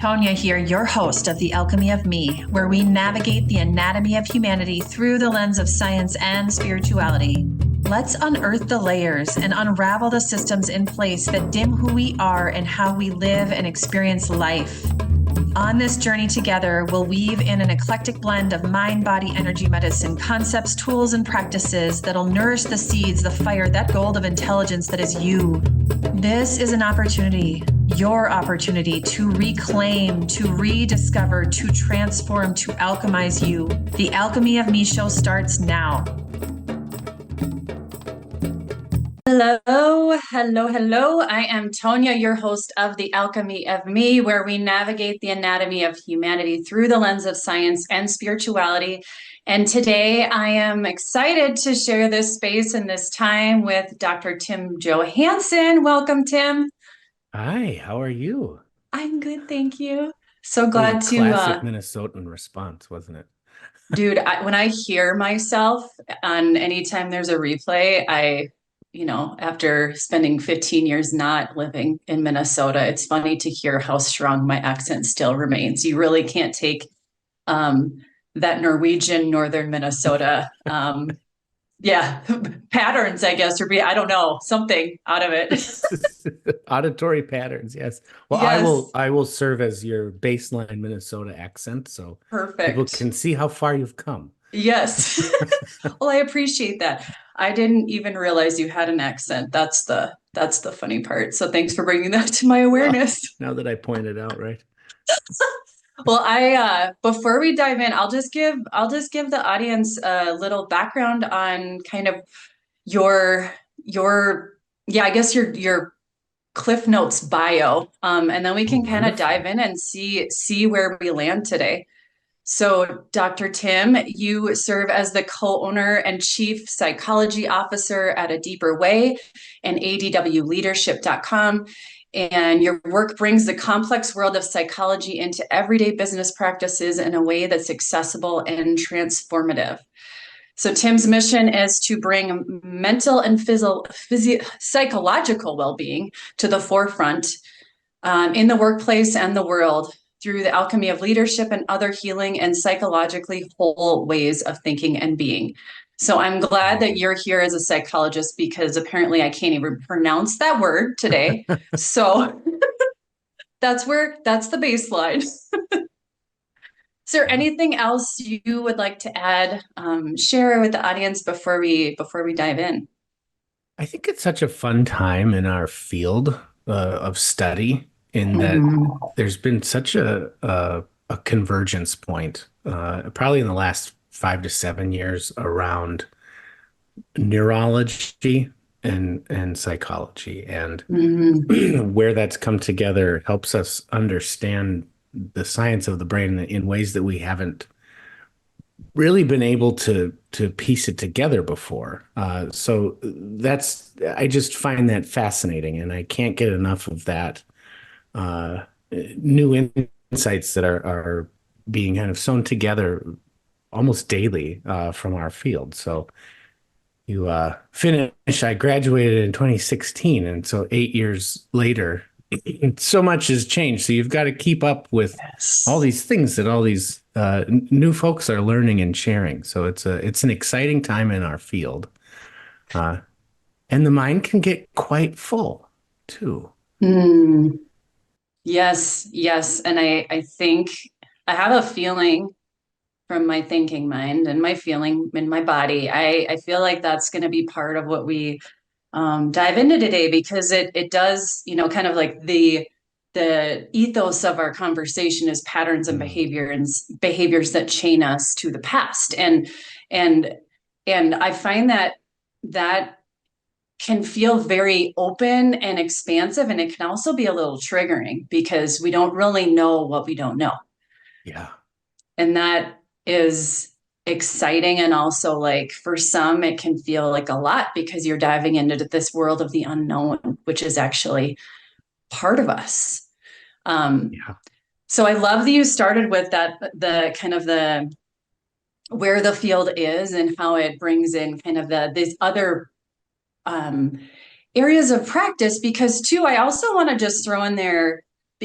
Tonia here, your host of the Alchemy of Me, where we navigate the anatomy of humanity through the lens of science and spirituality. Let's unearth the layers and unravel the systems in place that dim who we are and how we live and experience life. On this journey together, we'll weave in an eclectic blend of mind, body, energy medicine, concepts, tools, and practices that'll nourish the seeds, the fire, that gold of intelligence that is you. This is an opportunity, your opportunity to reclaim, to rediscover, to transform, to alchemize you. The Alchemy of Me show starts now. Hello, hello, hello. I am Tonia, your host of the Alchemy of Me, where we navigate the anatomy of humanity through the lens of science and spirituality. And today I am excited to share this space and this time with Dr. Tim Johansson. Welcome, Tim. Hi, how are you? I'm good, thank you. So glad to... Classic Minnesotan response, wasn't it? Dude, when I hear myself on anytime there's a replay, after spending 15 years not living in Minnesota, it's funny to hear how strong my accent still remains. You really can't take that Norwegian, northern Minnesota, patterns, I guess, or I don't know, something out of it. Auditory patterns, yes. Well, yes. I will serve as your baseline Minnesota accent, so perfect. People can see how far you've come. Yes. Well, I appreciate that. I didn't even realize you had an accent. That's the funny part. So thanks for bringing that to my awareness. Now that I pointed out, right? Well, before we dive in, I'll just give the audience a little background on kind of your Cliff Notes bio, and then we can kind of dive in and see where we land today. So, Dr. Tim, you serve as the co-owner and chief psychology officer at A Deeper Way and adwleadership.com. And your work brings the complex world of psychology into everyday business practices in a way that's accessible and transformative. So Tim's mission is to bring mental and psychological well-being to the forefront in the workplace and the world through the alchemy of leadership and other healing and psychologically whole ways of thinking and being. So I'm glad that you're here as a psychologist, because apparently I can't even pronounce that word today. So that's the baseline. Is there anything else you would like to add, share with the audience before we dive in? I think it's such a fun time in our field of study, in that there's been such a convergence point, probably in the last 5 to 7 years, around neurology and psychology, and where that's come together helps us understand the science of the brain in ways that we haven't really been able to piece it together before. So I just find that fascinating, and I can't get enough of that. New insights that are being kind of sewn together almost daily from our field. So you finish. I graduated in 2016, and so 8 years later, so much has changed. So you've got to keep up with all these things that all these new folks are learning and sharing. So it's an exciting time in our field, and the mind can get quite full too. Yes. And I think I have a feeling from my thinking mind and my feeling in my body. I feel like that's going to be part of what we dive into today, because it does, kind of like the ethos of our conversation is patterns and behaviors that chain us to the past. And I find that can feel very open and expansive, and it can also be a little triggering because we don't really know what we don't know. Yeah. And that is exciting. And also, like, for some, it can feel like a lot because you're diving into this world of the unknown, which is actually part of us. So I love that you started with the kind of the where the field is and how it brings in kind of these other areas of practice, because too, I also want to just throw in there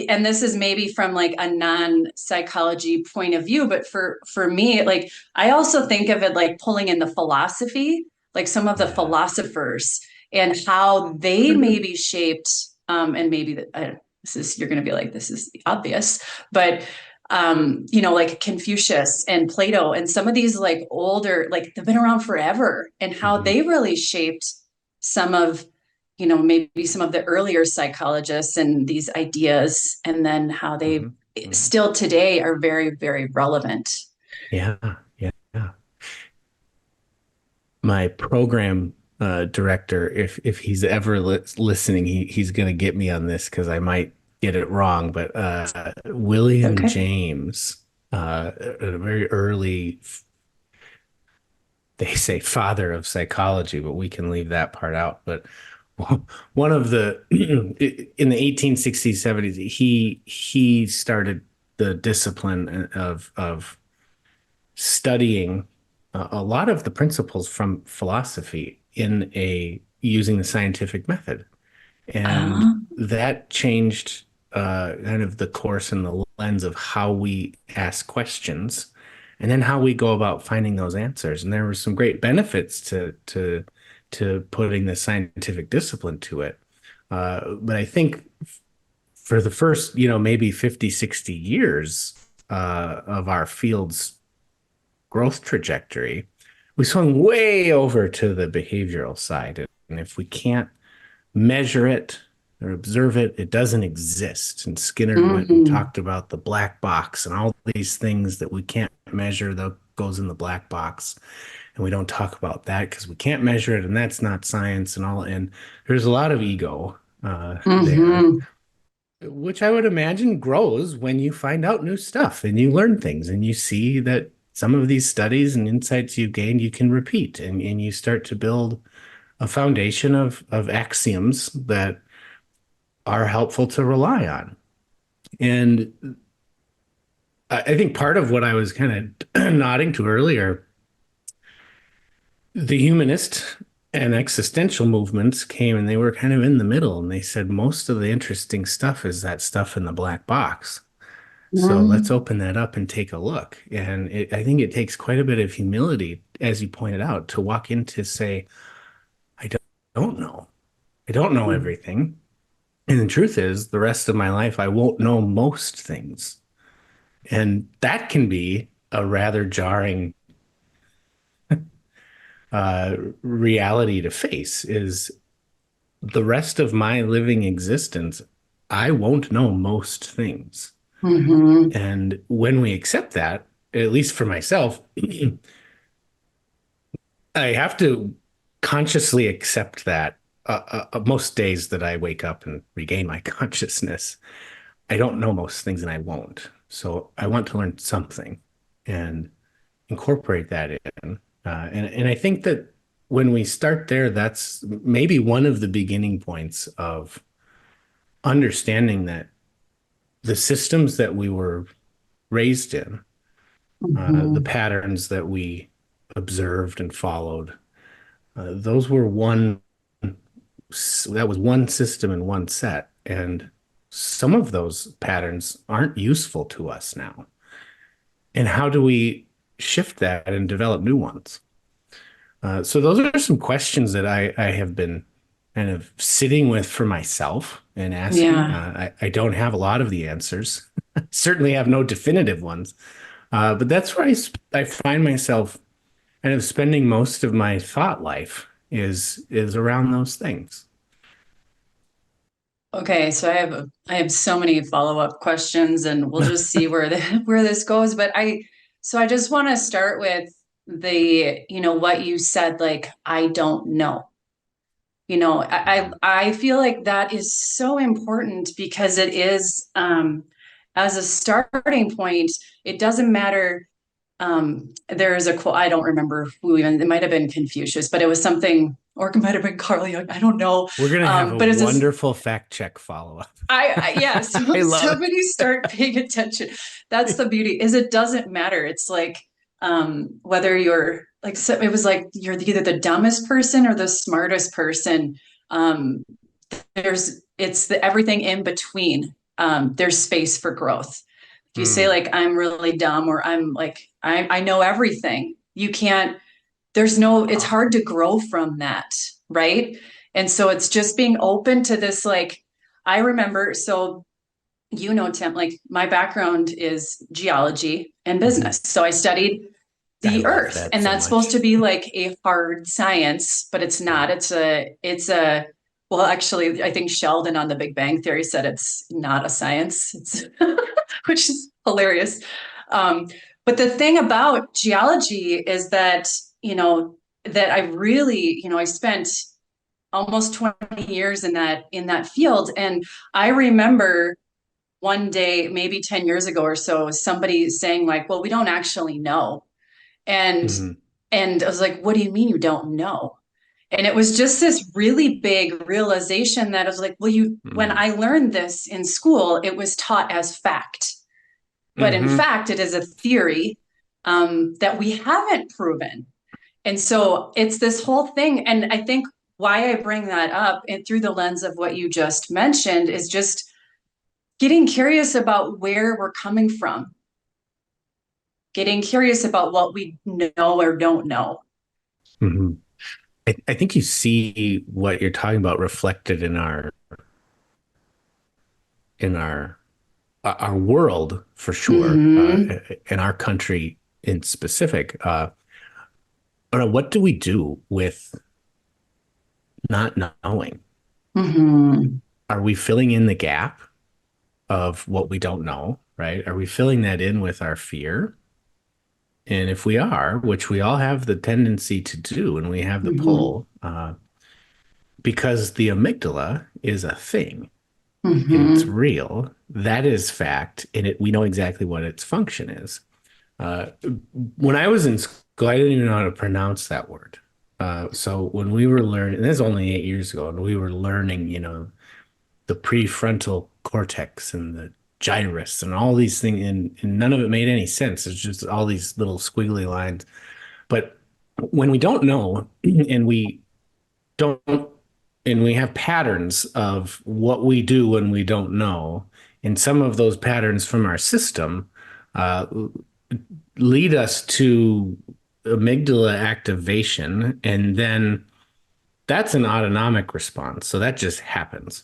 and this is maybe from like a non-psychology point of view, but for me, like I also think of it like pulling in the philosophy, like some of the Yeah. philosophers and how they maybe shaped, and maybe that this is, you're going to be like, this is obvious, but like Confucius and Plato and some of these like older, like they've been around forever, and how Hmm. they really shaped some of, maybe some of the earlier psychologists and these ideas, and then how they Hmm. Hmm. still today are very, very relevant. Yeah. Yeah. Yeah. My program director, if he's ever listening, he's going to get me on this because I might get it wrong. But William Okay. James, a very early, they say father of psychology, but we can leave that part out. But one of the in the 1860s, 70s, he started the discipline of studying a lot of the principles from philosophy in a using the scientific method, and uh, that changed kind of the course and the lens of how we ask questions, and then how we go about finding those answers. And there were some great benefits to putting the scientific discipline to it. But I think for the first, maybe 50, 60 years of our field's growth trajectory, we swung way over to the behavioral side. And if we can't measure it or observe it, it doesn't exist. And Skinner went and mhm, talked about the black box and all these things that we can't measure that goes in the black box. And we don't talk about that because we can't measure it, and that's not science and all. And there's a lot of ego there, mhm, which I would imagine grows when you find out new stuff and you learn things and you see that some of these studies and insights you've gained you can repeat, and you start to build a foundation of axioms that are helpful to rely on. And I think part of what I was kind of nodding to earlier, the humanist and existential movements came and they were kind of in the middle, and they said most of the interesting stuff is that stuff in the black box. So let's mhm, open that up and take a look. And I think it takes quite a bit of humility, as you pointed out, to walk in to say, I don't know. I don't know mhm, everything. And the truth is, the rest of my life, I won't know most things. And that can be a rather jarring reality to face, is the rest of my living existence, I won't know most things. mhm, And when we accept that, at least for myself, I have to consciously accept that most days that I wake up and regain my consciousness, I don't know most things and I won't. So I want to learn something and incorporate that in. And I think that when we start there, that's maybe one of the beginning points of understanding that the systems that we were raised in, the mhm, patterns that we observed and followed, those were that was one system and one set. And some of those patterns aren't useful to us now. And how do we shift that and develop new ones? So those are some questions that I have been kind of sitting with for myself and asking. yeah. I don't have a lot of the answers. Certainly have no definitive ones. But that's where I find myself kind of spending most of my thought life is around those things. Okay, so I have so many follow-up questions, and we'll just see where where this goes. But I just want to start with what you said, like, I don't know. I feel like that is so important because it is, as a starting point, it doesn't matter. There is a quote, I don't remember who, even it might have been Confucius, but it was something, or it might have been Carl Jung, I don't know. We're gonna have a But it's this, wonderful fact check follow up. yes, I love somebody start paying attention. That's it. the beauty, is it doesn't matter. It's like, whether you're like, so it was like, you're either the dumbest person or the smartest person. Um, it's the everything in between. there's space for growth. If you say Mm. like, I'm really dumb, or I'm like, I know everything, you can't, there's no, it's hard to grow from that. Right. And so it's just being open to this. Like, I remember, so, Tim, like my background is geology and Mhm. business. So I studied I the love earth, that and so that's supposed much. to be like a hard science, but it's not. Yeah. It's a well, actually, I think Sheldon on the Big Bang Theory said it's not a science. It's which is hilarious. um, but the thing about geology is that, that I really, I spent almost 20 years in that field. And I remember one day, maybe 10 years ago or so, somebody saying like, well, we don't actually know. And Mhm. and I was like, what do you mean you don't know? And it was just this really big realization that I was like, well, when Mhm. I learned this in school, it was taught as fact. But in Mhm. fact, it is a theory, that we haven't proven. And so it's this whole thing. And I think why I bring that up, and through the lens of what you just mentioned, is just getting curious about where we're coming from, getting curious about what we know or don't know. Mhm. I think you see what you're talking about reflected in our world for sure, Mm-hmm. in our country in specific. What do we do with not knowing? Mm-hmm. Are we filling in the gap of what we don't know, right? Are we filling that in with our fear? And if we are, which we all have the tendency to do, and we have the Mm-hmm. pull, because the amygdala is a thing, it's Mm-hmm. real, that is fact, and we know exactly what its function is. Uh, when I was in school, I didn't even know how to pronounce that word. So when we were learning, and this is only 8 years ago, and we were learning, the prefrontal cortex and the gyrus and all these things, and none of it made any sense. It's just all these little squiggly lines. But when we don't know, and don't, and we have patterns of what we do when we don't know, and some of those patterns from our system uh, lead us to amygdala activation, and then that's an autonomic response. So that just happens.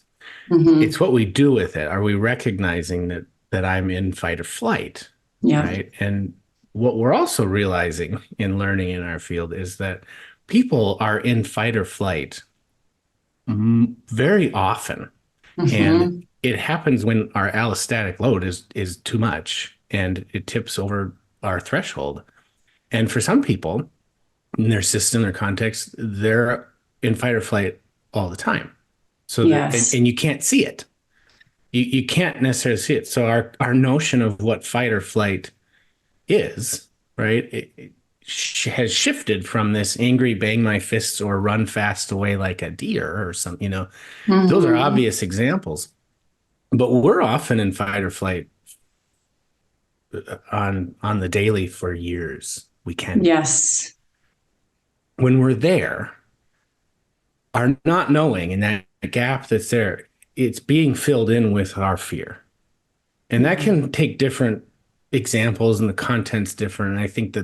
Mm-hmm. It's what we do with it. Are we recognizing that I'm in fight or flight, Yeah. right? And what we're also realizing in learning in our field is that people are in fight or flight very often, and Mm-hmm. it happens when our allostatic load is too much and it tips over our threshold. And for some people, in their system, their context, they're in fight or flight all the time. So that Yes. and you can't see it. You can't necessarily see it. So our notion of what fight or flight is, right, it has shifted from this angry bang my fists or run fast away like a deer or something. Those are Mm-hmm. obvious examples, but we're often in fight or flight on the daily for years. We can be. Yes. When we're there, our not knowing and that gap that's there, it's being filled in with our fear. And that Mm-hmm. can take different examples and the content's different. And I think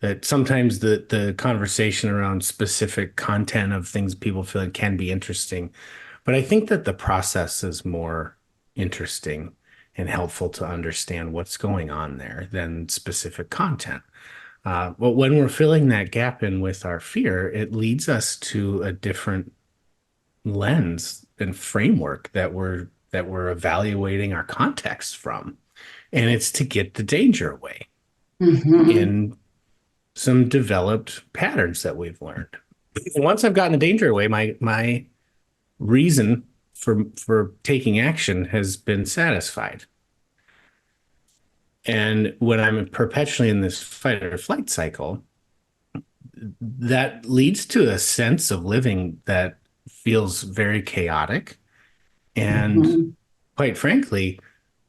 that sometimes the conversation around specific content of things people feel like can be interesting. But I think that the process is more interesting and helpful to understand what's going on there than specific content. But when we're filling that gap in with our fear, it leads us to a different lens and framework that we're evaluating our context from. And it's to get the danger away Mm-hmm. in some developed patterns that we've learned. And once I've gotten the danger away, my reason for taking action has been satisfied. And when I'm perpetually in this fight or flight cycle, that leads to a sense of living that feels very chaotic. And Mm-hmm. quite frankly,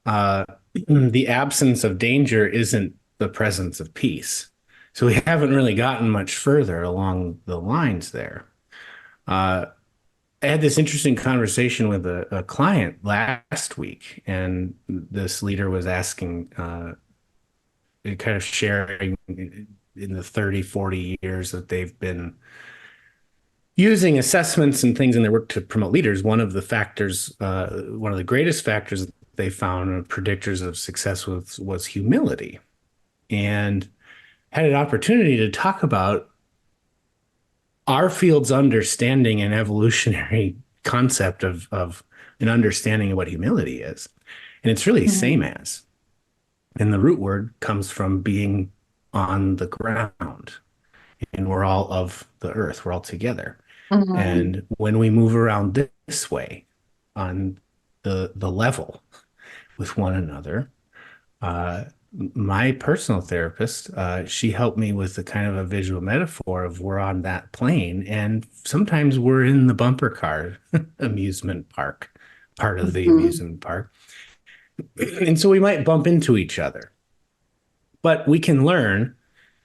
uh, the absence of danger isn't the presence of peace. So we haven't really gotten much further along the lines there. Uh, I had this interesting conversation with a client last week, and this leader was asking, kind of sharing in the 30, 40 years that they've been using assessments and things in their work to promote leaders. One of the factors, one of the greatest factors that they found predictors of success was humility, and had an opportunity to talk about our field's understanding and evolutionary concept of an understanding of what humility is. And it's really same as. And the root word comes from being on the ground. And we're all of the earth. We're all together. And when we move around this way on the level with one another, my personal therapist, she helped me with the kind of a visual metaphor of we're on that plane, and sometimes we're in the bumper car amusement park, part of the amusement park. And so we might bump into each other, but we can learn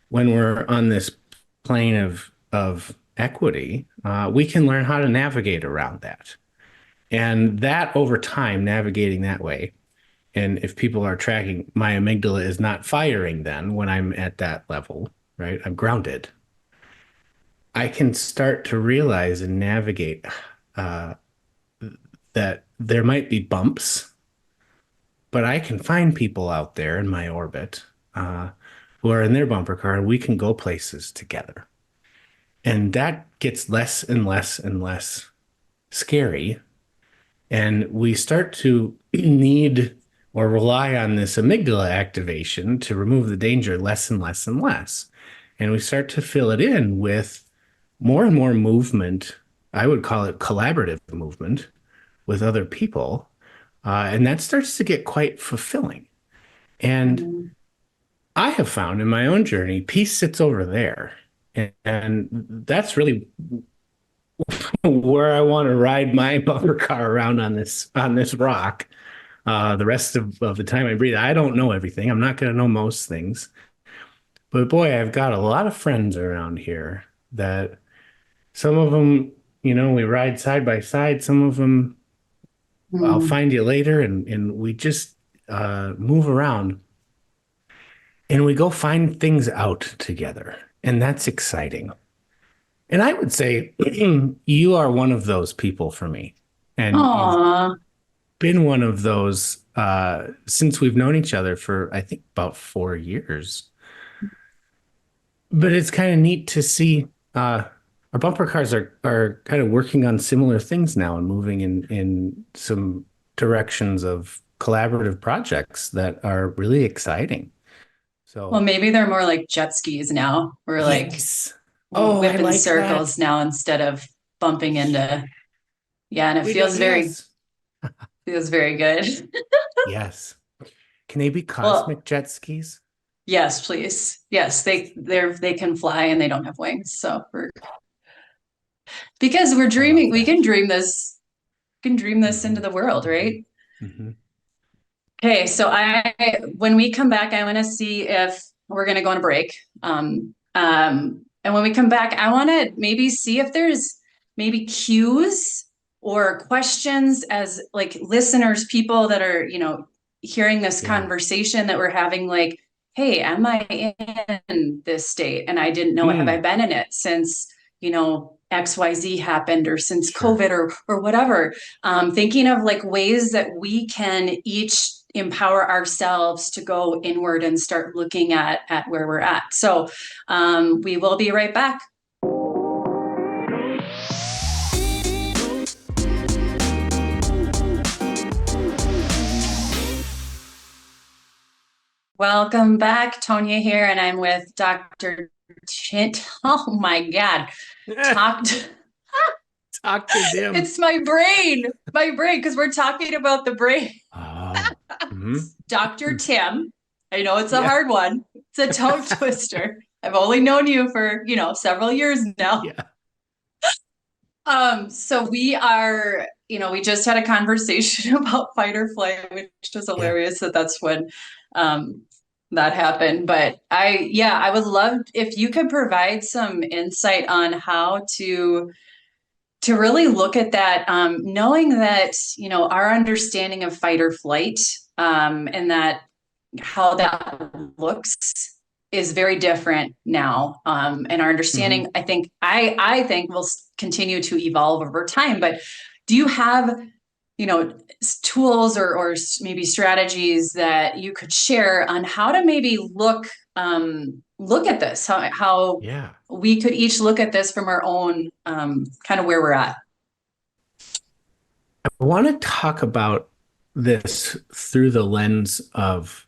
when we're on this plane of equity, we can learn how to navigate around that. And that over time, navigating that way. And if people are tracking, my amygdala is not firing then when I'm at that level, right? I'm grounded. I can start to realize and navigate that there might be bumps, but I can find people out there in my orbit who are in their bumper car, and we can go places together. And that gets less and less and less scary. And we start to need or rely on this amygdala activation to remove the danger less and less and less. And we start to fill it in with more and more movement. I would call it collaborative movement with other people. And that starts to get quite fulfilling. And I have found in my own journey, peace sits over there. And that's really where I want to ride my bumper car around on this rock. The rest of the time I breathe, I don't know everything. I'm not going to know most things. But boy, I've got a lot of friends around here that some of them, we ride side by side. Some of them, I'll find you later. And we just move around. And we go find things out together. And that's exciting. And I would say you are one of those people for me. And you've been one of those since we've known each other for, I think, about 4 years. But it's kind of neat to see our bumper cars are kind of working on similar things now and moving in some directions of collaborative projects that are really exciting. So, well, maybe they're more like jet skis now. We're like whipping like circles that. now instead of bumping into. Yeah, and it feels very good. Yes. Can they be cosmic jet skis? Yes, please. Yes, they can fly and they don't have wings. So because we're dreaming, we can dream this into the world, right? Mm-hmm. Okay, so when we come back, I want to see if we're going to go on a break. And when we come back, I want to maybe see if there's maybe cues or questions as like listeners, people that are, hearing this conversation that we're having, like, hey, am I in this state? And I didn't know, have I been in it since, XYZ happened or since COVID or whatever? Thinking of like ways that we can each empower ourselves to go inward and start looking at where we're at. So we will be right back. Welcome back. Tonia here, and I'm with Dr. Chint. Oh my God. Talk to them. It's my brain, because we're talking about the brain. Dr. Tim. I know it's a hard one. It's a tongue twister. I've only known you for, several years now. Yeah. So we are, we just had a conversation about fight or flight, which was hilarious that's when that happened. But I would love if you could provide some insight on how to to really look at that, knowing that, our understanding of fight or flight, and that how that looks is very different now. And our understanding, I think will continue to evolve over time. But do you have, tools or maybe strategies that you could share on how to maybe look at this, how Yeah. we could each look at this from our own kind of where we're at? I want to talk about this through the lens of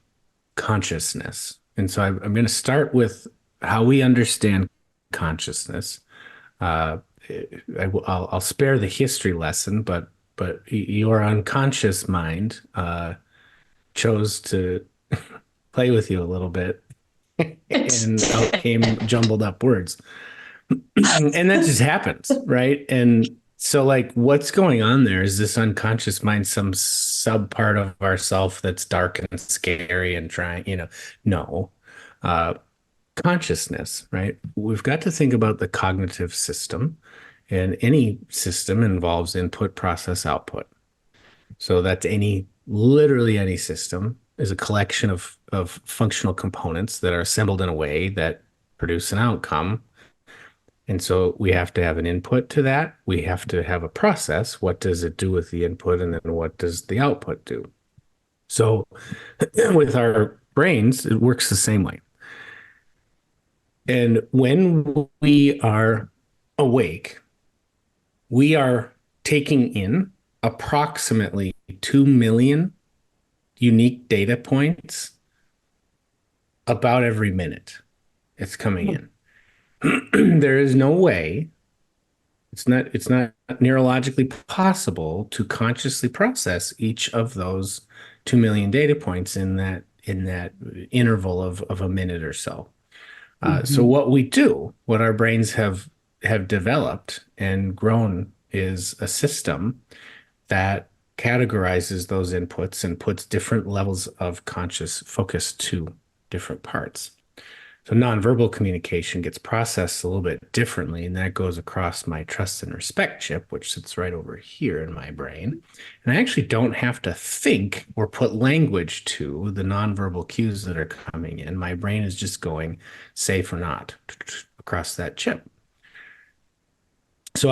consciousness. And so I'm going to start with how we understand consciousness. I'll spare the history lesson, but your unconscious mind chose to play with you a little bit, and out came jumbled up words. And that just happens, right? And so, like, what's going on there? Is this unconscious mind some sub part of ourself that's dark and scary and trying, no. Consciousness, right? We've got to think about the cognitive system, and any system involves input, process, output. So that's literally any system is a collection of functional components that are assembled in a way that produce an outcome. And so we have to have an input to that. We have to have a process. What does it do with the input? And then what does the output do? So with our brains, it works the same way. And when we are awake, we are taking in approximately 2 million unique data points about every minute it's coming in. There is no way, it's not neurologically possible to consciously process each of those 2 million data points in that interval of a minute or so. So what our brains have developed and grown is a system that categorizes those inputs and puts different levels of conscious focus to different parts. So nonverbal communication gets processed a little bit differently, and that goes across my trust and respect chip, which sits right over here in my brain. And I actually don't have to think or put language to the nonverbal cues that are coming in. My brain is just going safe or not across that chip. So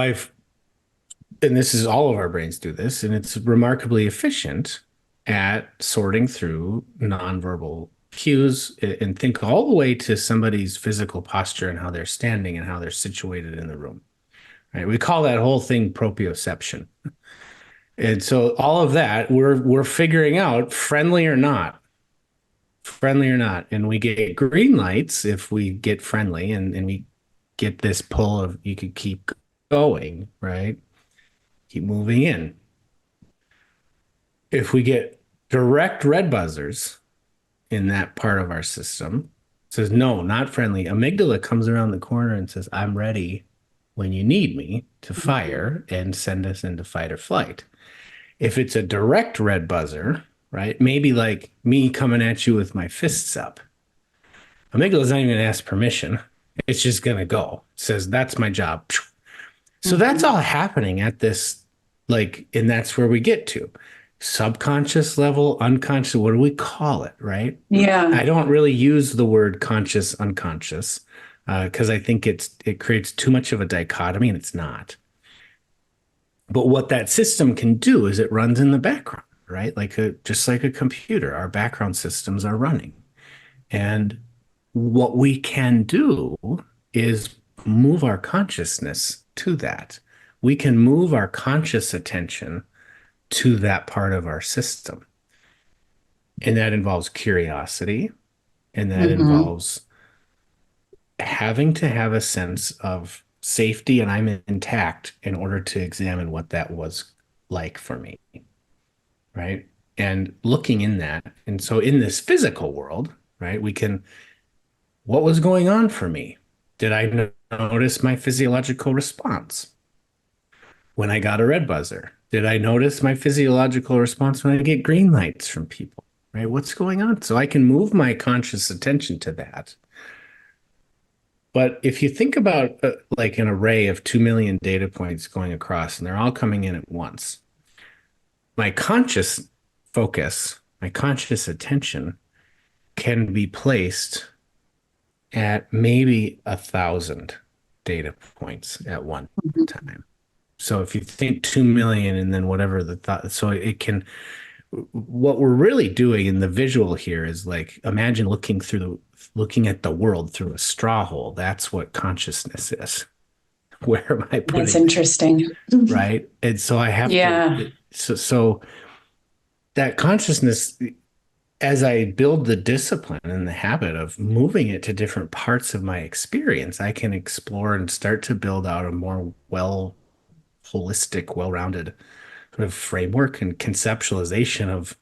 and this is all of our brains do this, and it's remarkably efficient at sorting through nonverbal cues and think all the way to somebody's physical posture and how they're standing and how they're situated in the room. Right? We call that whole thing proprioception. And so all of that, we're figuring out friendly or not. And we get green lights if we get friendly, and we get this pull of you could keep going, right? Keep moving in. If we get direct red buzzers in that part of our system, it says, no, not friendly. Amygdala comes around the corner and says, I'm ready when you need me to fire and send us into fight or flight. If it's a direct red buzzer, right, maybe like me coming at you with my fists up, amygdala's not even going to ask permission. It's just going to go. It says, that's my job. So that's all happening at this, and that's where we get to. Subconscious level, unconscious, what do we call it, right? Yeah. I don't really use the word conscious, unconscious, because I think it creates too much of a dichotomy, and it's not. But what that system can do is it runs in the background, right? Just like a computer, our background systems are running. And what we can do is move our consciousness to that. We can move our conscious attention to that part of our system. And that involves curiosity, and that involves having to have a sense of safety and I'm intact in order to examine what that was like for me, right? And looking in that. And so in this physical world, right, what was going on for me? Did I notice my physiological response when I got a red buzzer? Did I notice my physiological response when I get green lights from people, right? What's going on? So I can move my conscious attention to that. But if you think about like an array of 2 million data points going across and they're all coming in at once, my conscious focus, my conscious attention can be placed at maybe 1,000 data points at one time. So if you think 2 million and then whatever the thought, so it can, what we're really doing in the visual here is like, imagine looking at the world through a straw hole. That's what consciousness is. Where am I That's putting, interesting. right? And so I have Yeah. so that consciousness, as I build the discipline and the habit of moving it to different parts of my experience, I can explore and start to build out a more holistic, well-rounded sort of framework and conceptualization of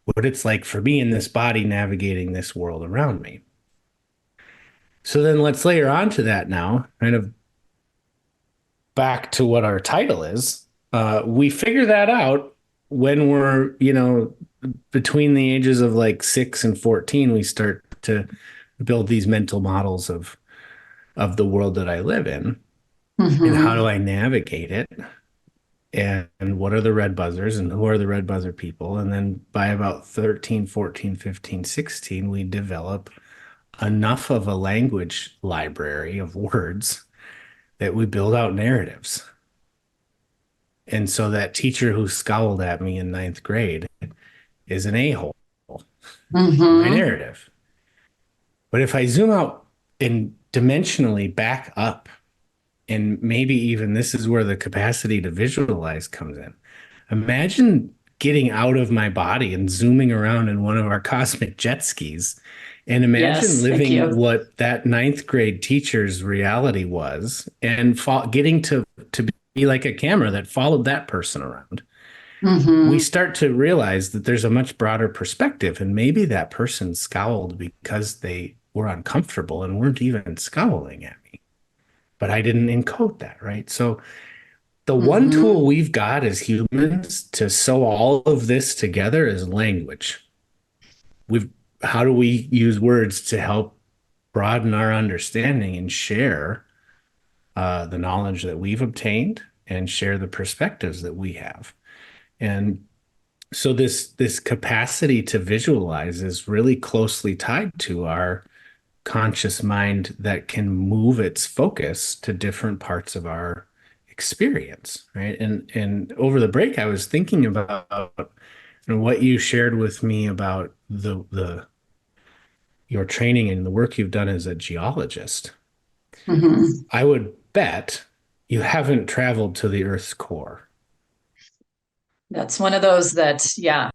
what it's like for me in this body navigating this world around me. So then let's layer onto that now, kind of back to what our title is. We figure that out when we're, between the ages of like 6 and 14, we start to build these mental models of the world that I live in and how do I navigate it, and what are the red buzzers and who are the red buzzer people. And then by about 13, 14, 15, 16, we develop enough of a language library of words that we build out narratives. And so that teacher who scowled at me in ninth grade is an a-hole in my narrative. But if I zoom out and dimensionally back up, and maybe even this is where the capacity to visualize comes in. Imagine getting out of my body and zooming around in one of our cosmic jet skis, and imagine living what that ninth grade teacher's reality was, and getting to be like a camera that followed that person around. We start to realize that there's a much broader perspective, and maybe that person scowled because they were uncomfortable and weren't even scowling at me. But I didn't encode that, right? So the one tool we've got as humans to sew all of this together is language. How do we use words to help broaden our understanding and share the knowledge that we've obtained and share the perspectives that we have? And so this capacity to visualize is really closely tied to our conscious mind that can move its focus to different parts of our experience, right? And over the break, I was thinking about what you shared with me about your training and the work you've done as a geologist. I would bet you haven't traveled to the Earth's core. That's one of those that, yeah,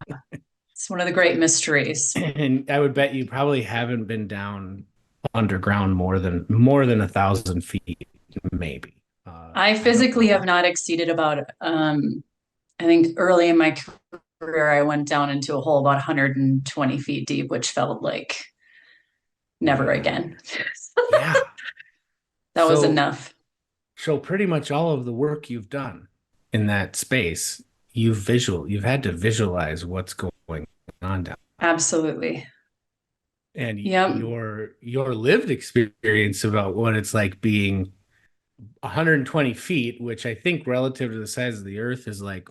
it's one of the great mysteries. And I would bet you probably haven't been down underground more than 1,000 feet, maybe. I physically have not exceeded about, I think early in my career, I went down into a hole about 120 feet deep, which felt like never again. Yeah. That was enough. So pretty much all of the work you've done in that space, you've had to visualize what's going on down. Absolutely. And your lived experience about what it's like being 120 feet, which I think relative to the size of the Earth is like,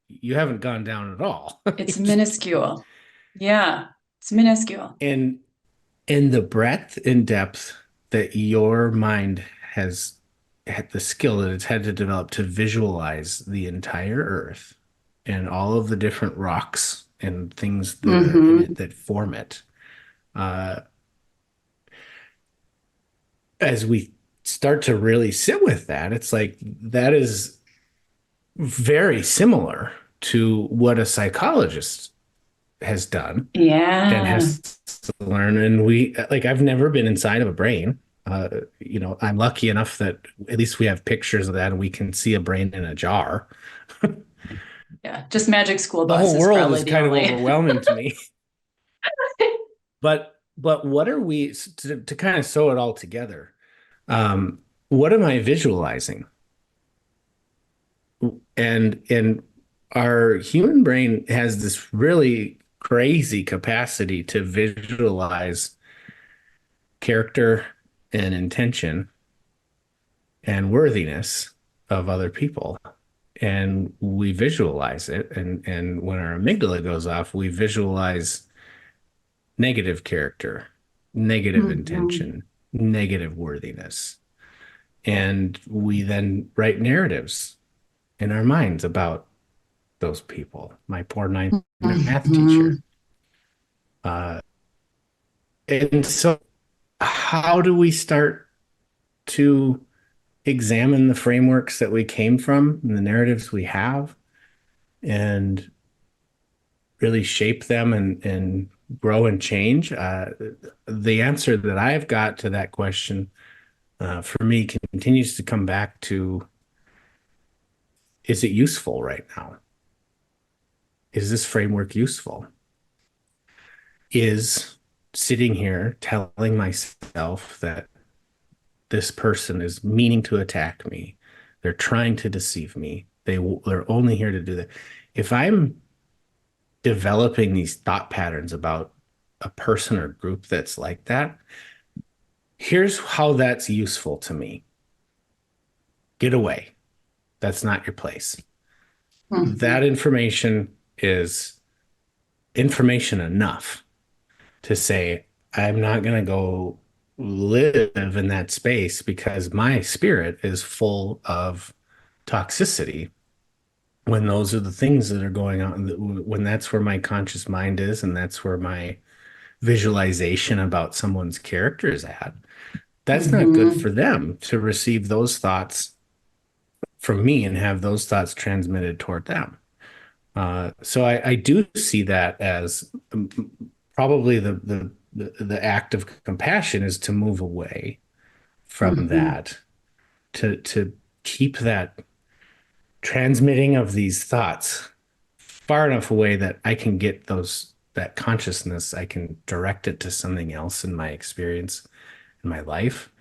you haven't gone down at all. It's minuscule. Yeah, it's minuscule. And the breadth and depth that your mind has had, the skill that it's had to develop to visualize the entire Earth and all of the different rocks and things that are in it that form it. As we start to really sit with that, it's like that is very similar to what a psychologist has done and has to learn. And I've never been inside of a brain. I'm lucky enough that at least we have pictures of that and we can see a brain in a jar. Yeah, just magic school The bus whole is world probably is the kind only... of overwhelming to me. But what are we to kind of sew it all together? What am I visualizing? And our human brain has this really crazy capacity to visualize character and intention and worthiness of other people. And we visualize it. And when our amygdala goes off, we visualize negative character, negative intention, negative worthiness. And we then write narratives in our minds about those people. My poor ninth math teacher. And so, how do we start to examine the frameworks that we came from and the narratives we have and really shape them and grow and change? The answer that I've got to that question for me continues to come back to, is it useful right now? Is this framework useful? Is sitting here telling myself that this person is meaning to attack me, they're trying to deceive me, they're only here to do that. If I'm developing these thought patterns about a person or group that's like that, here's how that's useful to me. Get away. That's not your place. That information is information enough to say, I'm not going to go live in that space because my spirit is full of toxicity when those are the things that are going on, when that's where my conscious mind is and that's where my visualization about someone's character is at. That's not good for them to receive those thoughts from me and have those thoughts transmitted toward them. So I do see that as probably the act of compassion is to move away from that, to keep that transmitting of these thoughts far enough away that I can get that consciousness, I can direct it to something else in my experience, in my life,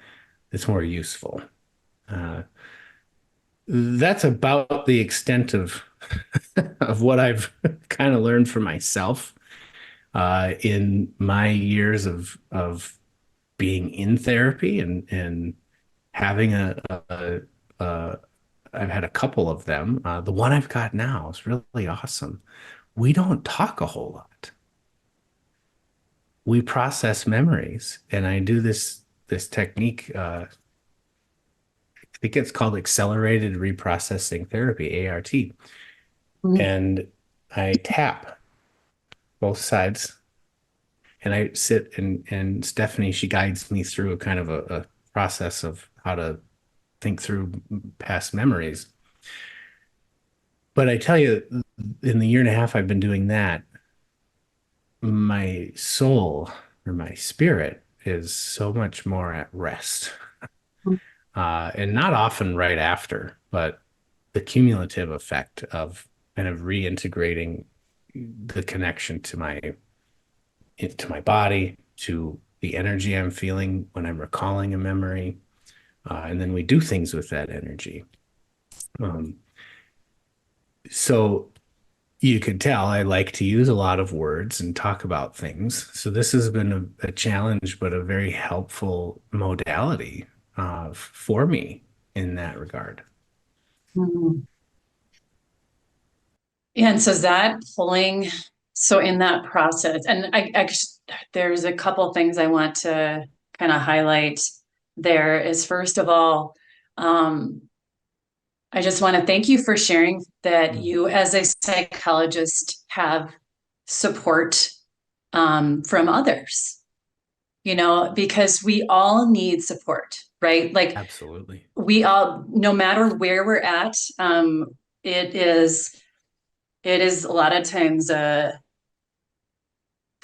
that's more useful. That's about the extent of what I've kind of learned for myself in my years of being in therapy and having I've had a couple of them. The one I've got now is really awesome. We don't talk a whole lot. We process memories, and I do this technique. I think it's called accelerated reprocessing therapy, ART. And I tap both sides, and I sit and Stephanie, she guides me through a kind of a process of how to think through past memories. But I tell you, in the year and a half I've been doing that, my soul or my spirit is so much more at rest. And not often right after, but the cumulative effect of kind of reintegrating the connection to my body, to the energy I'm feeling when I'm recalling a memory, and then we do things with that energy. So you could tell I like to use a lot of words and talk about things. So this has been a challenge, but a very helpful modality for me in that regard. And so in that process, and there's a couple things I want to kind of highlight there is, first of all, I just want to thank you for sharing that you, as a psychologist, have support from others, because we all need support, right? Like, absolutely. We all, no matter where we're at, it is a lot of times the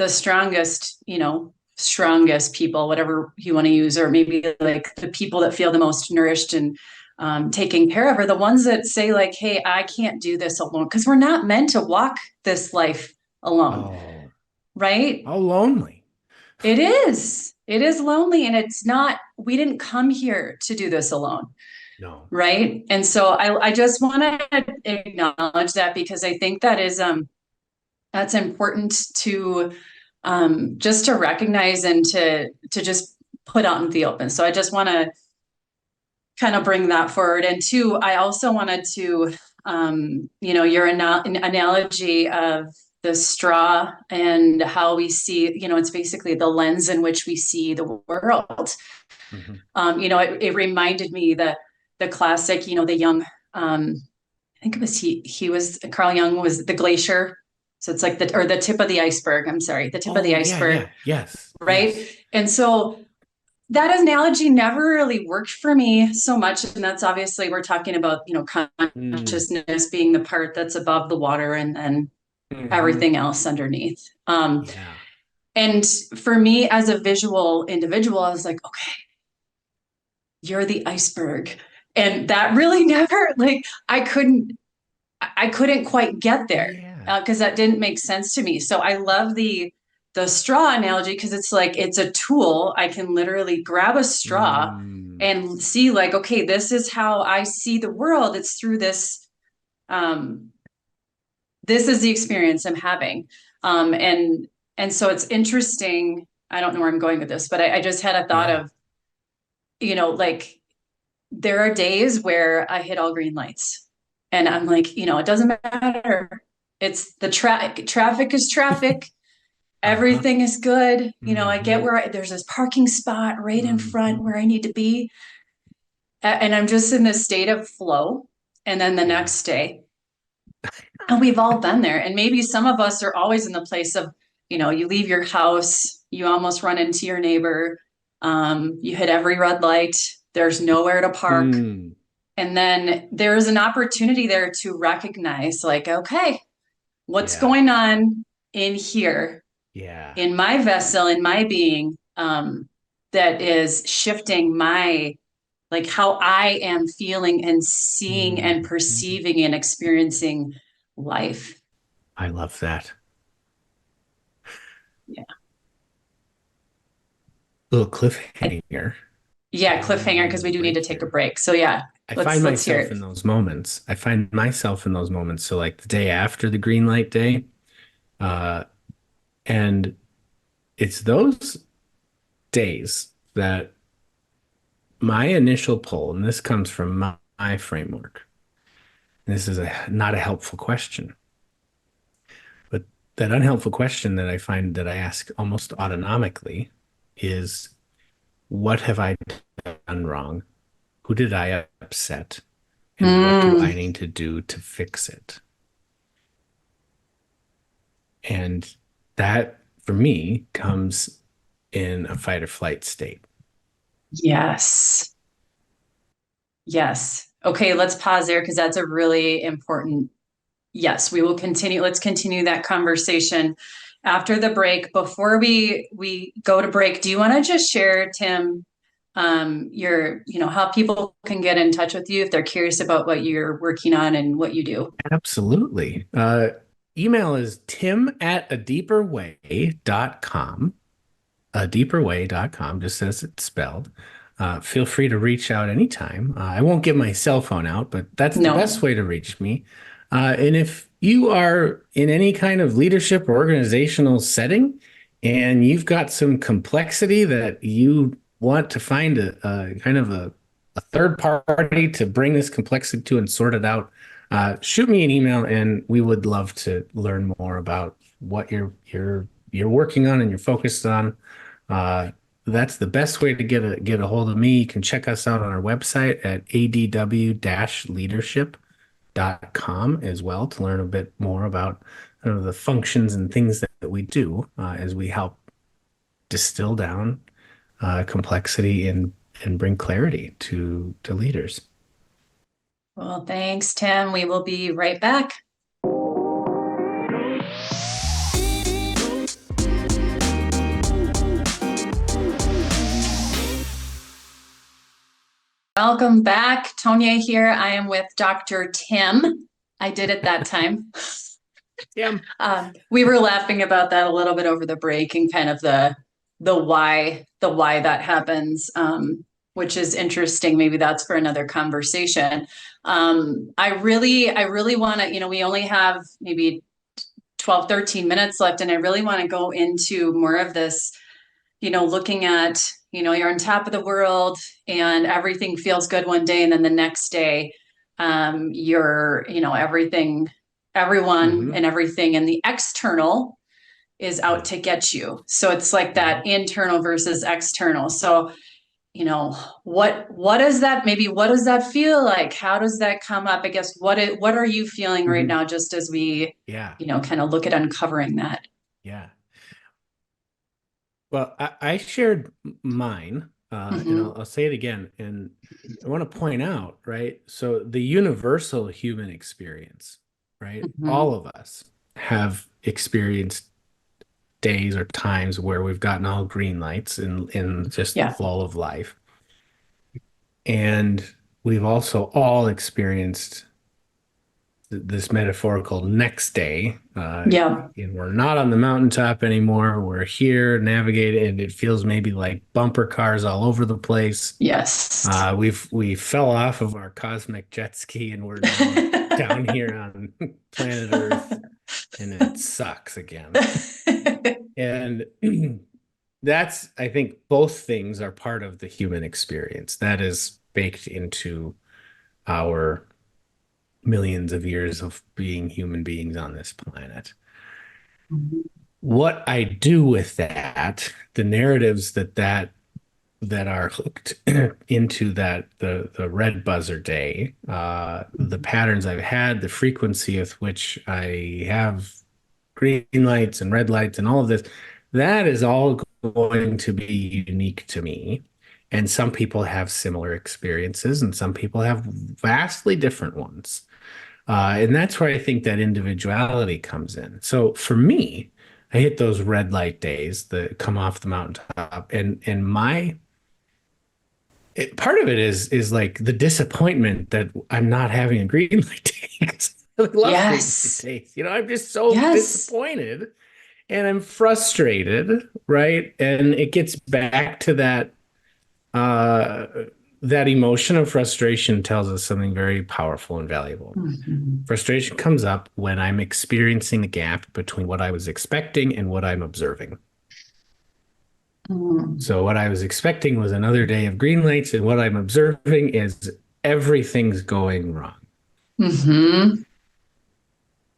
strongest people, whatever you want to use, or maybe like the people that feel the most nourished and taken care of, are the ones that say, like, hey, I can't do this alone, because we're not meant to walk this life alone. Right? How lonely. It is lonely, and it's not, we didn't come here to do this alone. No. Right. And so I just want to acknowledge that, because I think that is that's important to just to recognize and to just put out in the open. So I just want to kind of bring that forward. And two, I also wanted to, your analogy of the straw and how we see, it's basically the lens in which we see the world. It reminded me that the classic, the young, I think it was Carl Jung was the glacier. So it's like the tip of the iceberg. I'm sorry, the tip of the iceberg. Yeah. Yes. Right. Yes. And so that analogy never really worked for me so much. And that's obviously, we're talking about, consciousness being the part that's above the water and then everything else underneath. And for me as a visual individual, I was like, okay, you're the iceberg. And that really never, I couldn't quite get there because that didn't make sense to me. So I love the straw analogy because it's like, it's a tool. I can literally grab a straw and see like, okay, this is how I see the world. It's through this. This is the experience I'm having. And so it's interesting. I don't know where I'm going with this, but I just had a thought of, like there are days where I hit all green lights and I'm like, it doesn't matter. It's the traffic is traffic. Everything is good. I get where there's this parking spot right in front where I need to be. And I'm just in this state of flow. And then the next day, and we've all been there. And maybe some of us are always in the place of, you leave your house, you almost run into your neighbor. You hit every red light. There's nowhere to park. And then there's an opportunity there to recognize like, okay, what's going on in here? In my vessel, in my being, that is shifting my, like how I am feeling and seeing and perceiving and experiencing life. I love that. Yeah. Little cliffhanger. Yeah, cliffhanger, because we do need to take a break. So yeah, I find myself in those moments. So like the day after the green light day, and it's those days that my initial pull, and this comes from my framework. This is not a helpful question, but that unhelpful question that I find that I ask almost autonomically is, what have I done wrong? Who did I upset? And what do I need to do to fix it? And that, for me, comes in a fight or flight state. Yes. Okay, let's pause there because that's a really important. Yes, we will continue. Let's continue that conversation after the break. Before we go to break, do you want to just share, Tim, how people can get in touch with you if they're curious about what you're working on and what you do? Absolutely. Email is tim@adeeperway.com. Adeeperway.com, just as it's spelled. Feel free to reach out anytime. I won't give my cell phone out, but that's the best way to reach me. And if you are in any kind of leadership or organizational setting and you've got some complexity that you want to find a kind of a third party to bring this complexity to and sort it out, shoot me an email and we would love to learn more about what you're working on and you're focused on. That's the best way to get a hold of me. You can check us out on our website at adw-leadership.com as well to learn a bit more about the functions and things that we do as we help distill down complexity and bring clarity to leaders. Well, thanks, Tim. We will be right back. Welcome back. Tonia here. I am with Dr. Tim. I did it that time. Yeah. We were laughing about that a little bit over the break and kind of the why that happens, which is interesting. Maybe that's for another conversation. I really want to, we only have maybe 12, 13 minutes left, and I really want to go into more of this looking at, you're on top of the world and everything feels good one day. And then the next day, you're, everyone Hmm. and everything in the external is out Yeah. to get you. So it's like Hmm. that internal versus external. So, what is that? Maybe what does that feel like? How does that come up? I guess what are you feeling right Hmm. now, just as we, Yeah. kind of look at uncovering that? Yeah. Well, I shared mine, and Mm-hmm. I'll say it again. And I want to point out, right? So the universal human experience, right? Mm-hmm. All of us have experienced days or times where we've gotten all green lights in just the Yeah. flow of life. And we've also all experienced this metaphorical next day. Yeah. And we're not on the mountaintop anymore. We're here navigating, and it feels maybe like bumper cars all over the place. Yes. We fell off of our cosmic jet ski, and we're now down here on planet Earth, and it sucks again. And that's, I think, both things are part of the human experience. That is baked into our millions of years of being human beings on this planet. What I do with that, the narratives that are hooked into the red buzzer day, the patterns I've had, the frequency with which I have green lights and red lights and all of this, that is all going to be unique to me. And some people have similar experiences, and some people have vastly different ones. And that's where I think that individuality comes in. So for me, I hit those red light days that come off the mountaintop, and part of it is like the disappointment that I'm not having a green light day. 'Cause I love green light Yes. days. I'm just so Yes. disappointed and I'm frustrated, right? And it gets back to uh, that emotion of frustration tells us something very powerful and valuable. Mhm. Frustration comes up when I'm experiencing the gap between what I was expecting and what I'm observing. Mm. So, what I was expecting was another day of green lights, and what I'm observing is everything's going wrong. Mhm.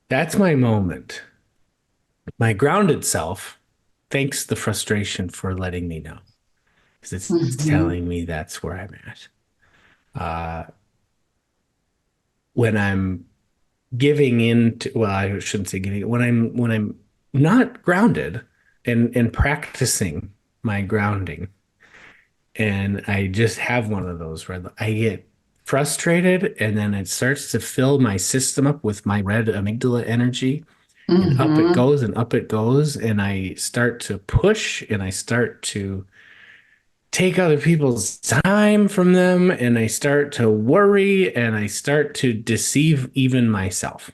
That's my moment. My grounded self thanks the frustration for letting me know because it's Mhm. telling me that's where I'm at. Uh, when I'm giving in to, well, I shouldn't say giving, when I'm not grounded and practicing my grounding, and I just have one of those red, I get frustrated, and then it starts to fill my system up with my red amygdala energy, and up it Mhm. goes and up it goes, and I start to push, and I start to take other people's time from them, and I start to worry, and I start to deceive even myself.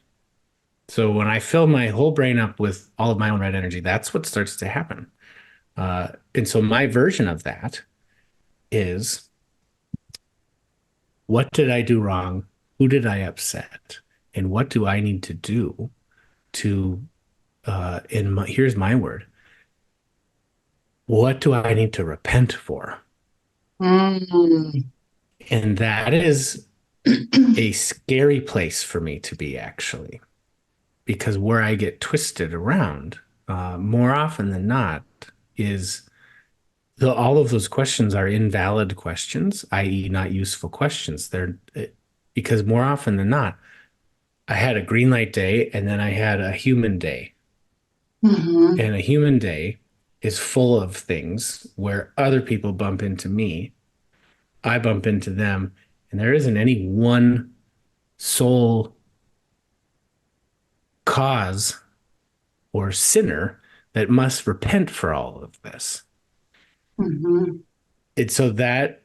So when I fill my whole brain up with all of my own red energy, that's what starts to happen. And so my version of that is, what did I do wrong? Who did I upset? And what do I need to do to, here's my word, what do I need to repent for? Mm. And that is a scary place for me to be, actually, because where I get twisted around more often than not is all of those questions are invalid questions, i.e., not useful questions. They're because more often than not, I had a green light day and then I had a human day. Mhm. And a human day is full of things where other people bump into me, I bump into them, and there isn't any one sole cause or sinner that must repent for all of this. Mhm. And so that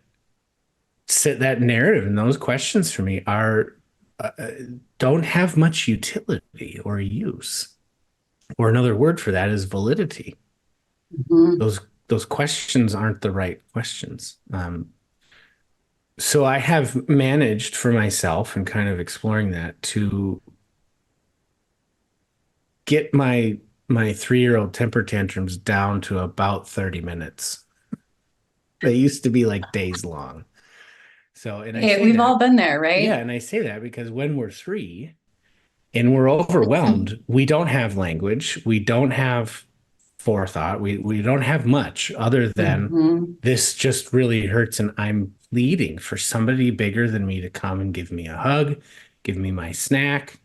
narrative and those questions for me are uh, don't have much utility or use. Or another word for that is validity. Mhm. Those questions aren't the right questions. So I have managed for myself and kind of exploring that to get my 3-year-old temper tantrums down to about 30 minutes. They used to be like days long. So, and I Hey, say we've all that, been there, right? yeah, and I say that because when we're three and we're overwhelmed, we don't have language, we don't have forethought, we don't have much other than Hmm. this just really hurts, and I'm pleading for somebody bigger than me to come and give me a hug, give me my snack,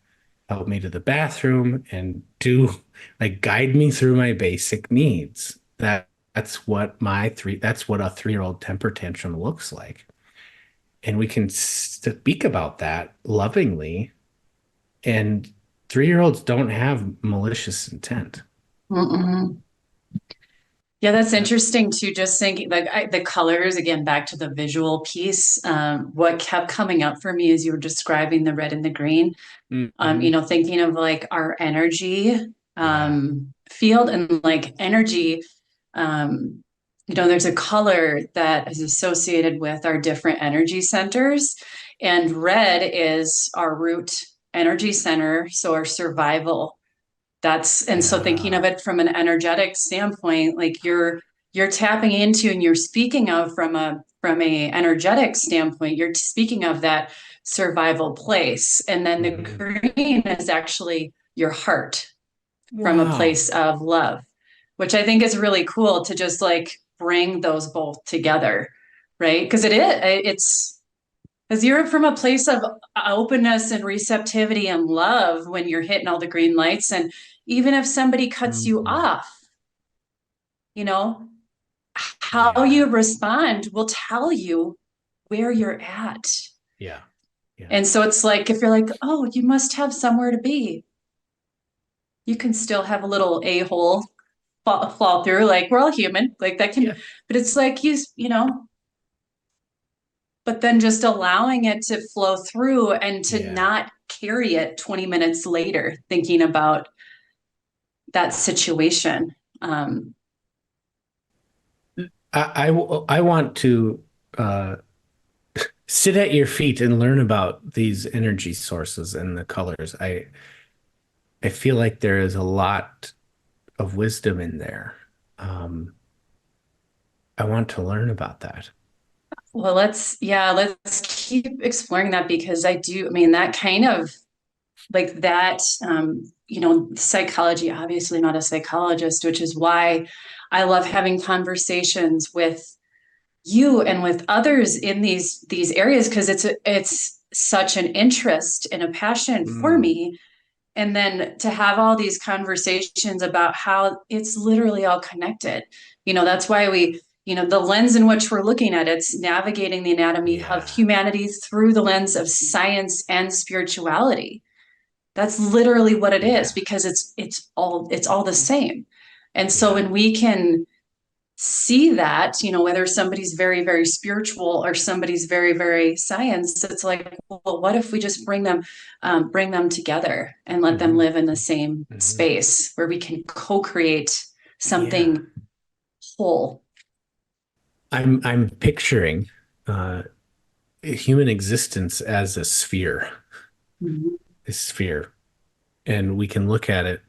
help me to the bathroom, and do like guide me through my basic needs. That's what a 3-year-old temper tantrum looks like. And we can speak about that lovingly. And 3-year-olds don't have malicious intent. Mm-mm. Yeah, that's Uh, interesting too. Just thinking like the colors again, back to the visual piece. What kept coming up for me as you were describing the red and the green, mhm. thinking of like our energy Yeah. field and like energy. There's a color that is associated with our different energy centers, and red is our root energy center, so our survival. And so thinking Yeah. of it from an energetic standpoint, like you're tapping into and you're speaking of from a energetic standpoint, you're speaking of that survival place. And then the Mhm. green is actually your heart from a Wow. place of love, which I think is really cool to just like bring those both together, right? Because it's because you're from a place of openness and receptivity and love when you're hitting all the green lights. And even if somebody cuts you Mhm. off, you know, how you Yeah. respond will tell you where you're at. Yeah. Yeah. And so it's like, if you're like, oh, you must have somewhere to be, you can still have a little a-hole fall through. Like, we're all human, like that can, Yeah. but it's like, but then just allowing it to flow through and to Yeah. not carry it 20 minutes later thinking about that situation. um, I want to uh, sit at your feet and learn about these energy sources and the colors. I feel like there is a lot of wisdom in there. Um, I want to learn about that. well, let's keep exploring that, because I mean that kind of like that. Psychology, obviously not a psychologist, which is why I love having conversations with you and with others in these areas, because it's such an interest and a passion for Mm, me. And then to have all these conversations about how it's literally all connected. That's why the lens in which we're looking at it's navigating the anatomy of yeah. humanity through the lens of science and spirituality. That's literally what it is, Yeah. because it's all the same. And so Yeah. when we can see that, whether somebody's very, very spiritual or somebody's very, very science, it's like, well, what if we just bring them together and let them Hmm. live in the same Hmm. space where we can co-create Yeah. something whole. I'm picturing uh, human existence as Mhm. a sphere, and we can look at it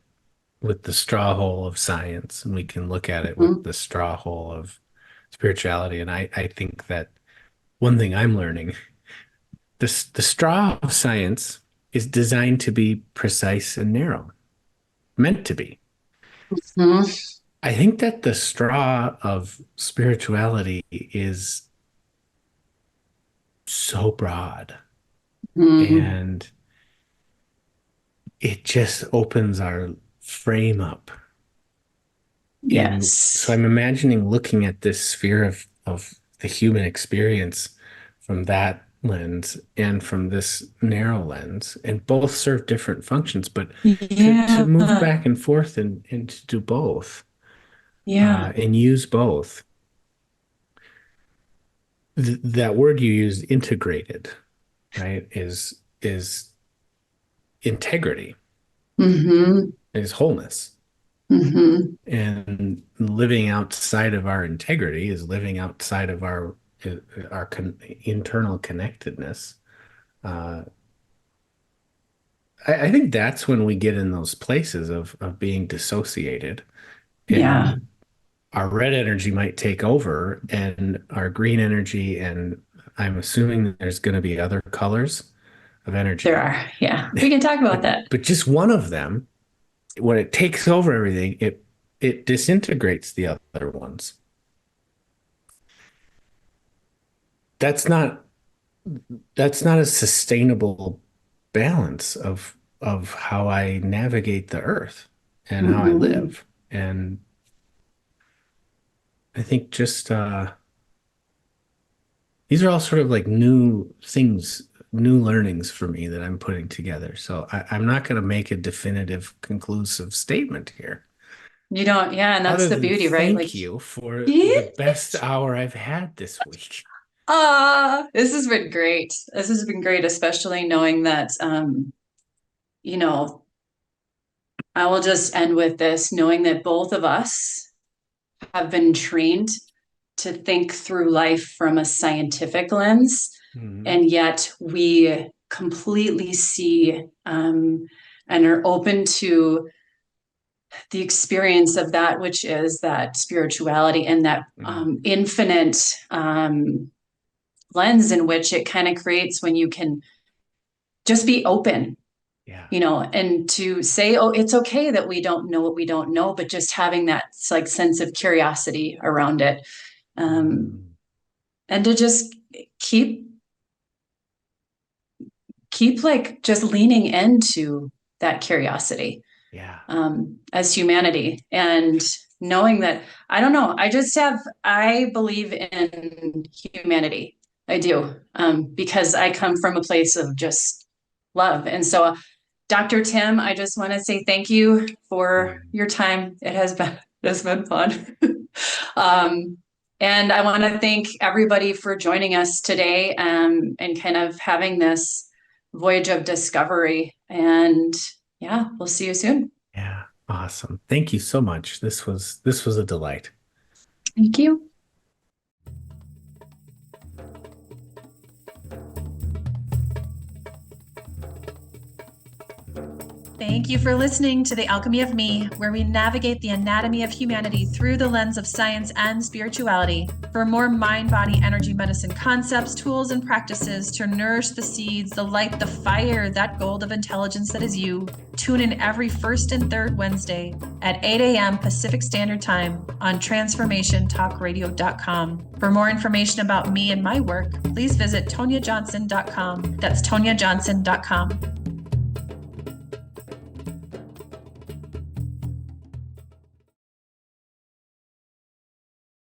with the straw hole of science, and we can look at it with Mhm. the straw hole of spirituality. And I think that one thing I'm learning, the straw of science is designed to be precise and narrow, meant to be. Mhm. I think that the straw of spirituality is so broad, Mhm. and it just opens our frame up. And so Yes. I'm imagining looking at this sphere of the human experience from that lens and from this narrow lens, and both serve different functions, but to Yeah. move back and forth and to do both Yeah. and use both. That word you used, integrated, right, is integrity, Hmm. is wholeness. Hmm. And living outside of our integrity is living outside of our internal connectedness. Uh, I think that's when we get in those places of being dissociated, Yeah, and our red energy might take over, and our green energy, and I'm assuming that there's going to be other colors of there energy. are. Yeah, we can talk about that. But just one of them, when it takes over everything, it disintegrates the other ones. That's not that's not a sustainable balance of how I navigate the earth and how I Mhm. live. And I think just these are all sort of like new things, new learnings for me that I'm putting together. So I'm not going to make a definitive, conclusive statement here, You don't, yeah, and that's other the than beauty, right? Like, thank you for the best hour I've had this week. this has been great. This has been great, especially knowing that, you know, I will just end with this, knowing that both of us have been trained to think through life from a scientific lens, Mhm. and yet we completely see and are open to the experience of that which is that spirituality and that Mhm. infinite lens in which it kind of creates when you can just be open, Yeah. and to say, oh, it's okay that we don't know what we don't know, but just having that like sense of curiosity around it, um, Mm. and to just keep like just leaning into that curiosity, Yeah. as humanity, and knowing that, I don't know, I believe in humanity. I do, because I come from a place of just love. And so, Dr. Tim, I just want to say thank you for Mm. your time. It has been fun. um, and I want to thank everybody for joining us today, and kind of having this voyage of discovery. And yeah, we'll see you soon. Yeah. Awesome. Thank you so much. This was a delight. Thank you. Thank you for listening to The Alchemy of Me, where we navigate the anatomy of humanity through the lens of science and spirituality. For more mind body energy medicine concepts, tools, and practices to nourish the seeds, the light, the fire, that gold of intelligence that is you, tune in every first and third Wednesday at 8 a.m. Pacific Standard Time on transformationtalkradio.com. For more information about me and my work, please visit toniajohnson.com. That's toniajohnson.com.